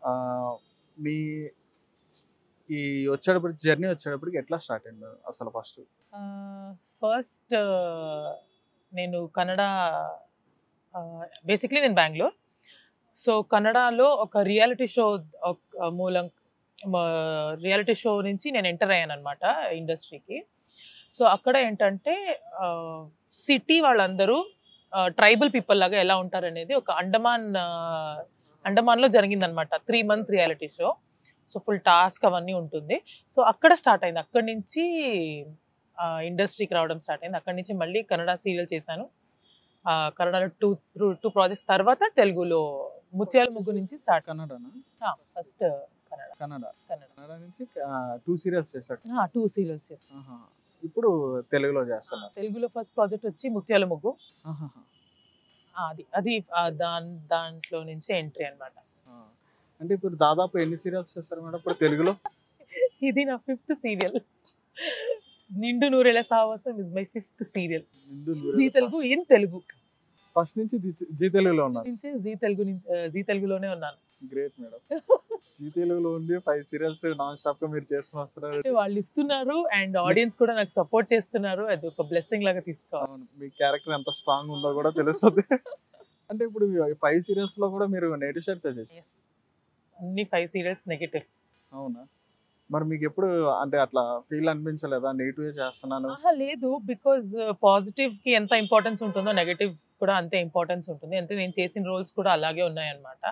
ఆహ్, మీ ఈ వచ్చేటప్పటికి జర్నీ వచ్చేటప్పటికి ఎట్లా స్టార్ట్ అయింది అసలు ఫస్ట్? ఫస్ట్ నేను కన్నడ బేసిక్లీ నేను బెంగళూరు. సో కన్నడలో ఒక రియాలిటీ షో మూలం రియాలిటీ షో నుంచి నేను ఎంటర్ అయ్యాను అనమాట ఇండస్ట్రీకి. సో అక్కడ ఏంటంటే సిటీ వాళ్ళందరూ ట్రైబల్ పీపుల్ లాగా ఎలా ఉంటారనేది ఒక అండమాన్లో జరిగిందనమాట. 3 months reality show. So full task అవన్నీ ఉంటుంది. సో అక్కడ స్టార్ట్ అయింది. అక్కడి నుంచి ఇండస్ట్రీకి రావడం స్టార్ట్ అయింది. అక్కడి నుంచి మళ్ళీ కన్నడ సీరియల్ చేశాను. కన్నడలో టూ ప్రాజెక్ట్స్ తర్వాత తెలుగులో ముత్యాల ముగ్గు నుంచి స్టార్ట్. కన్నడనా? ఫస్ట్ కన్నడ. కన్నడ. కన్నడ కన్నడ నుంచి 2 సీరియల్స్ చేశారు. 2 సీరియల్స్ చేశాను. ఆహా! ఇప్పుడు తెలుగులో చేస్తున్నారు. తెలుగులో ఫస్ట్ ప్రాజెక్ట్ వచ్చి ముత్యాల ముగ్గు. ఆహాహా! అది దాంట్లో నుంచి ఎంట్రీ అన్నమాట. అంటే ఇప్పుడు దాదాపు ఎన్ని సీరియల్స్ చేస్తారు మేడం ఇప్పుడు తెలుగులో? ఇది నా 5th serial. Nindu Noorella Saavasam is my 5th serial. Zee Telugu in Telugu. First నుంచి జీ తెలుగులో ఉన్నారు. నుంచి జీ తెలుగులోనే ఉన్నాను. Great madam. జీ తెలుగులో ఉండి 5 సీరియల్స్ నాన్ స్టాప్ గా మీరు చేసుకుని వస్తున్నారు. అంటే వాళ్ళు ఇస్తున్నారు అండ్ ఆడియన్స్ కూడా నాకు సపోర్ట్ చేస్తున్నారు. అది ఒక బ్లెస్సింగ్ లాగా తీసుకోవాలి. అవును. మీ క్యారెక్టర్ ఎంత స్ట్రాంగ్ ఉందో కూడా తెలుస్తుంది. అంటే ఇప్పుడు 5 సీరియల్స్ లో కూడా మీరు నెగిటివ్ షేడ్స్ చేశారు. అన్ని 5 సీరియల్స్ నెగటివ్. అవునా? మరి మీకు ఎప్పుడు అంటే అట్లా ఫీల్ అనిపించలేదా నెగిటివ్ చేస్తున్నాను? లేదు, బికాజ్ పాజిటివ్ కి ఎంత ఇంపార్టెన్స్ ఉంటుందో నెగటివ్ కూడా అంతే ఇంపార్టెన్స్ ఉంటుంది. అంటే నేను చేసిన రోల్స్ కూడా అలాగే ఉన్నాయన్నమాట.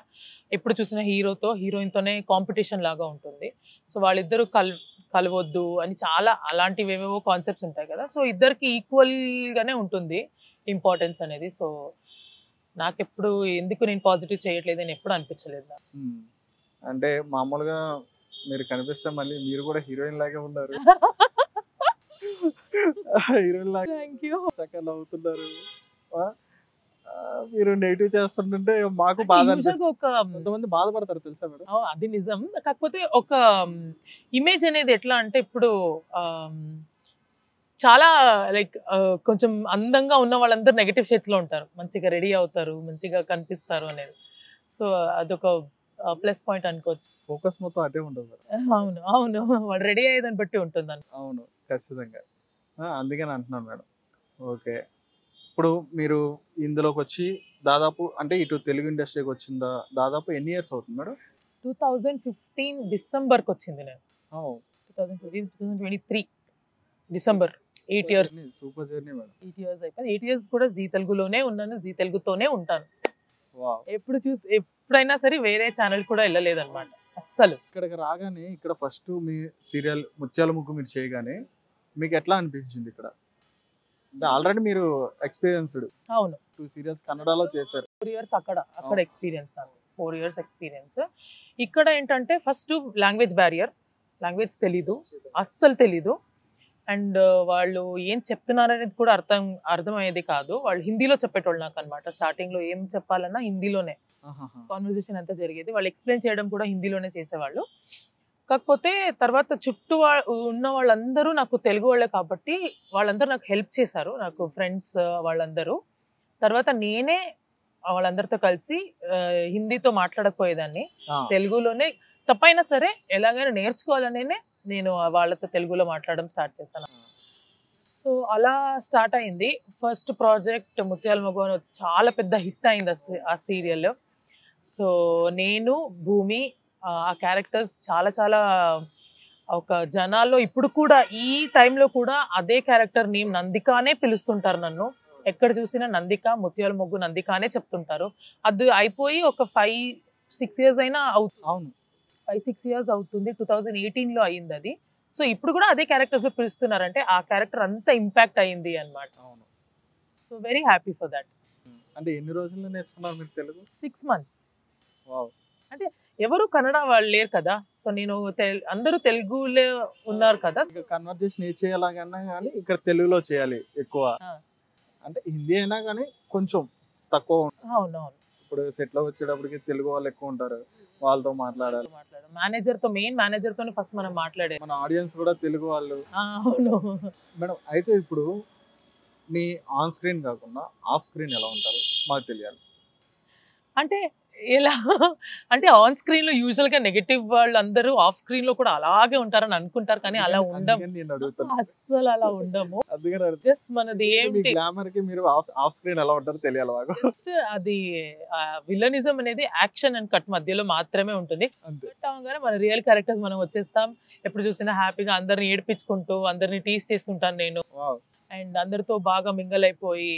ఎప్పుడు చూసిన హీరోయిన్ తోనే కాంపిటీషన్ లాగా ఉంటుంది. సో వాళ్ళిద్దరూ కలవద్దు అని చాలా అలాంటివి ఏవేవో కాన్సెప్ట్స్ ఉంటాయి కదా. సో ఇద్దరికి ఈక్వల్ గానే ఉంటుంది ఇంపార్టెన్స్ అనేది. సో నాకెప్పుడు ఎందుకు నేను పాజిటివ్ చేయట్లేదు అని ఎప్పుడు అనిపించలేదు. అంటే మామూలుగా మీరు కనిపిస్తే మళ్ళీ మీరు కూడా హీరోయిన్ లాగే ఉన్నారు. హీరోయిన్ లాగా చక్కగా నవ్వుతున్నారు. మీరు నెగిటివ్ చేస్తుంటే మాకు బాధ అనిపిస్తుంది. కొంతమంది బాధపడతారు తెలుసా మేడం? అది నిజం. కాకపోతే ఒక ఇమేజ్ అనేది ఎట్లా అంటే ఇప్పుడు చాలా లైక్ కొంచెం అందంగా ఉన్న వాళ్ళందరూ నెగటివ్ షేడ్స్ లో ఉంటారు. మంచిగా రెడీ అవుతారు, మంచిగా కనిపిస్తారు అనేది. సో అదొక ప్లస్ పాయింట్ అనుకోవచ్చు. ఫోకస్ మొత్తం అటే ఉంటుంది. అవును అవును, వాడు రెడీ అయ్యేదాన్ని బట్టి ఉంటుంది. అవును, ఖచ్చితంగా. అందుకని అంటున్నాను మేడం. ఓకే, ఇప్పుడు మీరు ఇందులోకి వచ్చి దాదాపు అంటే ఇటు తెలుగు ఇండస్ట్రీకి వచ్చిందా దాదాపు ఎన్ని ఇయర్స్ అవుతుంది మేడం? 2015 డిసెంబర్కి వచ్చింది నేను. 2023 December. 8 years. Super journey madam. 8 years అయిపోయింది. 8 years కూడా జీ తెలుగులోనే ఉన్నాను, జీ తెలుగుతోనే ఉంటాను. ఎప్పుడైనా సరే వేరే ఛానల్ కూడా వెళ్ళలేదు అనమాట అస్సలు. ఇక్కడికి రాగానే ఇక్కడ ఫస్ట్ మీ సీరియల్ ముత్యాల ముగ్గు మీరు చేయగానే మీకు ఎట్లా అనిపించింది? ఇక్కడ అంటే ఆల్రెడీ మీరు ఎక్స్పీరియన్స్డ్. అవును, 2 సీరియల్స్ కన్నడలో చేశారు. 4 years అక్కడ ఎక్స్పీరియన్స్ నాకు. 4 years ఎక్స్పీరియన్స్. ఇక్కడ ఏంటంటే ఫస్ట్ లాంగ్వేజ్ బ్యారియర్, లాంగ్వేజ్ తెలీదు, అస్సలు తెలీదు. అండ్ వాళ్ళు ఏం చెప్తున్నారు అనేది కూడా అర్థమయ్యేది కాదు. వాళ్ళు హిందీలో చెప్పేటోళ్ళు నాకు అనమాట. స్టార్టింగ్ లో ఏం చెప్పాలన్నా హిందీలోనే కాన్వర్జేషన్ అంతా జరిగేది. వాళ్ళు ఎక్స్ప్లెయిన్ చేయడం కూడా హిందీలోనే చేసేవాళ్ళు. కాకపోతే తర్వాత చుట్టూ ఉన్న వాళ్ళందరూ నాకు తెలుగు వాళ్ళే కాబట్టి వాళ్ళందరూ నాకు హెల్ప్ చేశారు, నాకు ఫ్రెండ్స్ వాళ్ళందరూ. తర్వాత నేనే వాళ్ళందరితో కలిసి హిందీతో మాట్లాడకపోయేదాన్ని, తెలుగులోనే తప్పైనా సరే ఎలాగైనా నేర్చుకోవాలనే నేను వాళ్ళతో తెలుగులో మాట్లాడడం స్టార్ట్ చేశాను. సో అలా స్టార్ట్ అయింది. ఫస్ట్ ప్రాజెక్ట్ ముత్యాల ముగ్గు చాలా పెద్ద హిట్ అయింది ఆ సీరియల్. సో నేను భూమి ఆ క్యారెక్టర్స్ చాలా చాలా ఒక జనాల్లో ఇప్పుడు కూడా ఈ టైంలో కూడా అదే క్యారెక్టర్ నేమ్ నందికానే పిలుస్తుంటారు నన్ను. ఎక్కడ చూసినా నందిక, ముత్యాల ముగ్గు నందికానే చెప్తుంటారు. అది అయిపోయి ఒక 5-6 years అయినా అవుతుంది. 5-6 years అవుతుంది. 2018లో అయింది అది. సో ఇప్పుడు కూడా అదే క్యారెక్టర్స్ లో పిలుస్తున్నారంటే ఆ క్యారెక్టర్ అంత ఇంపాక్ట్ అయింది అన్నమాట. అవును. So very happy for that. అంటే ఎన్ని రోజుల్లో నేర్చుకున్నారు మీరు తెలుగు? 6 months. వావ్. అంటే ఎవరు కన్నడ వాళ్ళు లేరు కదా. సో నేను అందరూ తెలుగులో ఉన్నారు కదా. కన్వర్జేషన్ ఏ చేయాలన్నా కానీ ఇక్కడ తెలుగులో చేయాలి ఎక్కువ. అంటే హిందీ అయినా కానీ కొంచెం తక్కువ. అవునవును. ఇప్పుడు సెట్ లో వచ్చేటప్పటికి తెలుగు వాళ్ళు ఎక్కువ ఉంటారు, వాళ్ళతో మాట్లాడాలి. మెయిన్ మేనేజర్ తోనే ఫస్ట్ మనం మాట్లాడేది. మన ఆడియన్స్ కూడా తెలుగు వాళ్ళు. అవును మేడం, అయితే ఇప్పుడు మీ ఆన్ స్క్రీన్ కాకుండా ఆఫ్ స్క్రీన్ ఎలా ఉంటారు మాకు తెలియాలి. అంటే ఎలా అంటే ఆన్ స్క్రీన్ లో యూజువల్ గా నెగటివ్ వాళ్ళు అందరూ ఆఫ్ స్క్రీన్ లో కూడా అలాగే ఉంటారని అనుకుంటారు, కానీ అలా ఉండము. అందుకని నేను అడుగుతాను. అస్సలు అలా ఉండము. అందుకని అడుగుతాను. జస్ట్ మనది మీ ఏంటి, గ్లామర్ కి మీరు ఆఫ్ స్క్రీన్ ఎలా ఉంటారో తెలియాలి మాకు. జస్ట్ అది విలనిజం అనేది యాక్షన్ అండ్ కట్ మధ్యలో మాత్రమే ఉంటుంది. అంతే. కట్ అవగానే మన రియల్ క్యారెక్టర్స్ మనం వచ్చేస్తాం. ఎప్పుడు చూసినా హ్యాపీగా అందరిని ఏడిపించుకుంటూ అందరిని టీస్ చేస్తుంటాను నేను. వావ్. అండ్ అందరితో బాగా మింగల్ అయిపోయి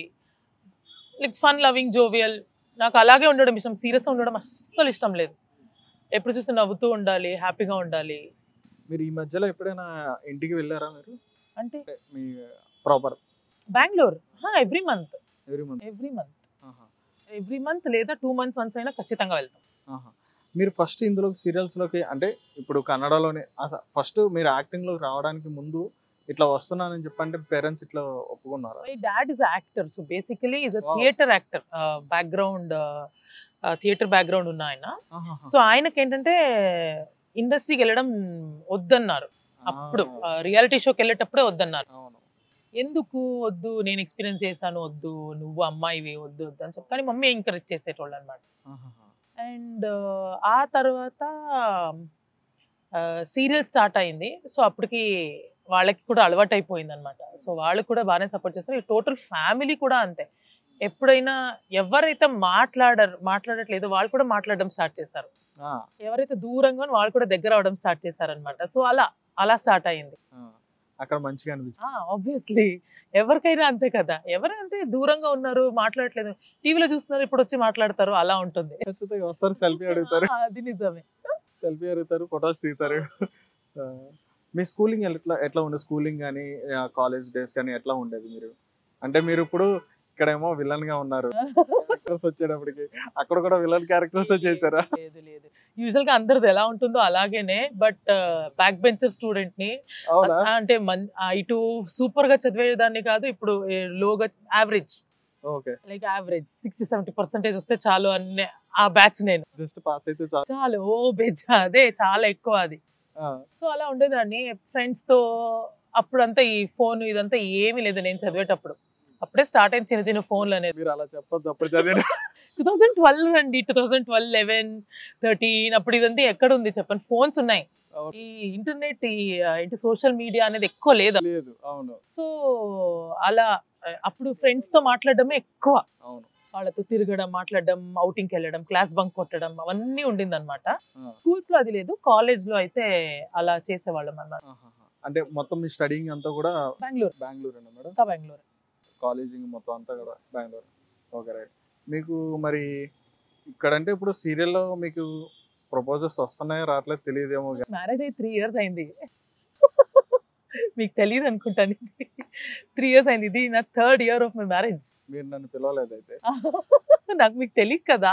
లైక్ ఫన్ లవింగ్ జోవియల్. నాకు అలాగే ఉండడం ఇష్టం, సీరియస్గా ఉండడం అస్సలు ఇష్టం లేదు. ఎప్పుడు చూసి నవ్వుతూ ఉండాలి, హ్యాపీగా ఉండాలి. మీరు ఈ మధ్యలో ఎప్పుడైనా ఇంటికి వెళ్ళారా మీరు? అంటే మీ proper Bengaluru every month every month. Every month లేదా 2 months వన్స్ అయినా ఖచ్చితంగా వెళ్తాం. మీరు ఫస్ట్ ఇందులో సీరియల్స్ లోకి అంటే ఇప్పుడు కన్నడలోనే ఫస్ట్ మీరు యాక్టింగ్ లోకి రావడానికి ముందు ఇట్లా వస్తున్నానని చెప్పంటే పేరెంట్స్ ఇట్లా ఒప్పుకున్నారా? My dad is actor, so basically is a Wow. Theatre actor, background theatre background ఉన్న ఆయన. సో ఆయనకి ఏంటంటే ఇండస్ట్రీకి వెళ్ళడం వద్దన్నారు. అప్పుడు రియాలిటీ షోకి వెళ్ళేటప్పుడే వద్దన్నారు. అవును. ఎందుకు వద్దు, నేను ఎక్స్పీరియన్స్ చేశాను, వద్దు నువ్వు అమ్మాయివి, వద్దు వద్దు అని చెప్పి, కానీ మమ్మీ ఎంకరేజ్ చేసేటోళ్ళు అనమాట. అండ్ ఆ తర్వాత సీరియల్ స్టార్ట్ అయింది. సో అప్పటికి వాళ్ళకి కూడా అలవాటు అయిపోయింది అనమాట. సో వాళ్ళు కూడా బాగానే సపోర్ట్ చేస్తారు. టోటల్ ఫ్యామిలీ కూడా అంతే. ఎప్పుడైనా ఎవరైతే మాట్లాడట్లేదో వాళ్ళు కూడా మాట్లాడడం స్టార్ట్ చేశారు. ఎవరైతే దూరంగా వాళ్ళు కూడా దగ్గర అవడం స్టార్ట్ చేశారనమాట. సో అలా స్టార్ట్ అయింది. అక్కడ మంచిగా అనిపించింది. ఆబ్వియస్లీ ఎవరికైనా అంతే కదా, ఎవరైతే దూరంగా ఉన్నారు మాట్లాడట్లేదు, టీవీలో చూస్తున్నారు ఇప్పుడు వచ్చి మాట్లాడతారు, అలా ఉంటుంది. ఖచ్చితంగా వస్తారు, సెల్ఫీ అడుగుతారు, అది నిజమే. సెల్ఫీ అడుగుతారు, ఫొటోస్ తీస్తారు. మీ స్కూలింగ్ ఎట్లా ఉండేది? స్కూలింగ్ కానీ కాలేజ్ డేస్ కానీ ఎట్లా ఉండేది? అంటే మీరు ఇప్పుడు ఇక్కడేమో విలన్ గా ఉన్నారు, క్యారెక్టర్స్ వచ్చేటప్పటికి అక్కడ కూడా విలన్ క్యారెక్టర్స్ చేశారా? లేదు యూజువల్ గా అందరిది ఎలా ఉంటుందో అలాగేనే, బట్ బ్యాక్ బెంచర్ స్టూడెంట్ ని. అవునా? అంటే ఇటు సూపర్ గా చదివేదాన్ని కాదు, ఇప్పుడు లోగా యావరేజ్, ఓకే, లైక్ యావరేజ్ 60-70% వస్తే చాలు అనే ఆ బ్యాచ్ నేను. జస్ట్ పాస్ అయితే చాలు, అదే చాలా ఎక్కువ అది. సో అలా ఉండేదాన్ని ఫ్రెండ్స్ తో. అప్పుడంతా ఈ ఫోన్ ఇదంతా ఏమీ లేదు నేను చదివేటప్పుడు. అప్పుడే స్టార్ట్ అయింది చిన్న చిన్న ఫోన్లు అనేది. మీరు అలా చెప్పొద్దు, అప్పుడు చదివే 2012 అండి, 2012, 11, 13 అప్పుడు ఇదంతా ఎక్కడ ఉంది చెప్పండి. ఫోన్స్ ఉన్నాయి, ఈ ఇంటర్నెట్ ఏంటి సోషల్ మీడియా అనేది ఎక్కువ లేదు. అవును. సో అలా అప్పుడు ఫ్రెండ్స్ తో మాట్లాడడమే ఎక్కువ. అవును. వాళ్ళతో తిరగడం, మాట్లాడడం, అవుటింగ్కి వెళ్ళడం, క్లాస్ బంక్ కొట్టడం అవన్నీ ఉండింది అనమాట. స్కూల్స్ లో అది లేదు, కాలేజ్ లో అయితే అలా చేసేవాళ్ళం అన్నమాట. అంటే మొత్తం మీ స్టడీయింగ్ అంతా కూడా బెంగళూరు మేడం? బెంగళూరు. కాలేజింగ్ మొత్తం అంతా కూడా బెంగళూరు. Okay, right. మీకు మరి ఇక్కడంటే ఇప్పుడు సీరియల్లో మీకు ప్రపోజల్స్ వస్తున్నాయో రావట్లేదు తెలియదేమో. మ్యారేజ్ అయ్యి 3 years అయింది. మీకు తెలియదు అనుకుంటాను. 3 years అయింది. ఇది నా 3rd year of my marriage. మీరు నన్ను పిలవలేదు అయితే. నాకు మీకు తెలియదు కదా.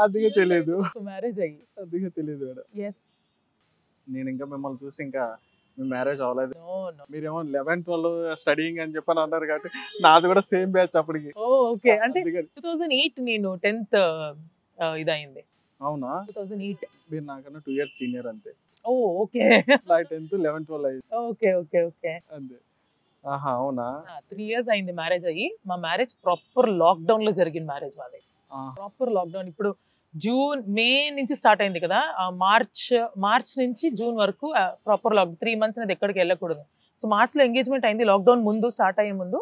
అందుకే తెలియదు. మ్యారేజ్ అయ్యి అందుకే తెలియదు మేడం. ఎస్. నేను ఇంకా మిమ్మల్ని చూసి ఇంకా మీ మ్యారేజ్ అవ్వలేదు. మీరేమో 11-12 స్టడీయింగ్ అని చెప్పని అన్నారు కాబట్టి నాది కూడా సేమ్ బ్యాచ్ అప్పటికి. ఓకే, అంటే 2008 నేను 10th ఇదయింది. అవునా? 2008. మీరు నాకన్నా 2 years సీనియర్ అంతే. ఓకే. 10th 11 12 అయ్యింది. ఓకే అంతే. అవునా? 3 years అయింది మ్యారేజ్ అయ్యి. మా మ్యారేజ్ ప్రాపర్ లాక్డౌన్ లో జరిగిన మ్యారేజ్ మాది. Proper lockdown. ఇప్పుడు మే నుంచి స్టార్ట్ అయింది కదా, మార్చ్ నుంచి జూన్ వరకు ప్రాపర్ లాక్డౌన్. 3 months అనేది ఎక్కడికి వెళ్ళకూడదు. సో మార్చ్లో ఎంగేజ్మెంట్ అయింది, లాక్డౌన్ ముందు స్టార్ట్ అయ్యే ముందు.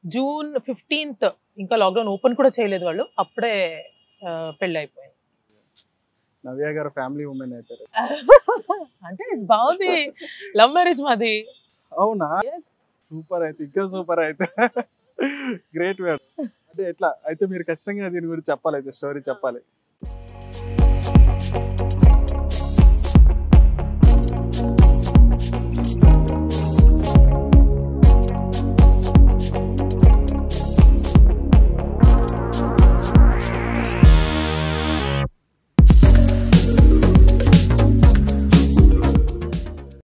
జూన్ 15th ఇంకా లాక్డౌన్ ఓపెన్ కూడా చేయలేదు వాళ్ళు, అప్పుడే పెళ్ళి అయిపోయింది. నవ్య గారు ఫ్యామిలీ ఉమెన్ అయితారు. అంటే బాగుంది, లవ్ మ్యారేజ్ మాది. అవునా? సూపర్ అయితే, ఇంకా సూపర్ అయితే. Great madam. అంటే ఎట్లా అయితే మీరు ఖచ్చితంగా దీని గురించి చెప్పాలి, అయితే స్టోరీ చెప్పాలి.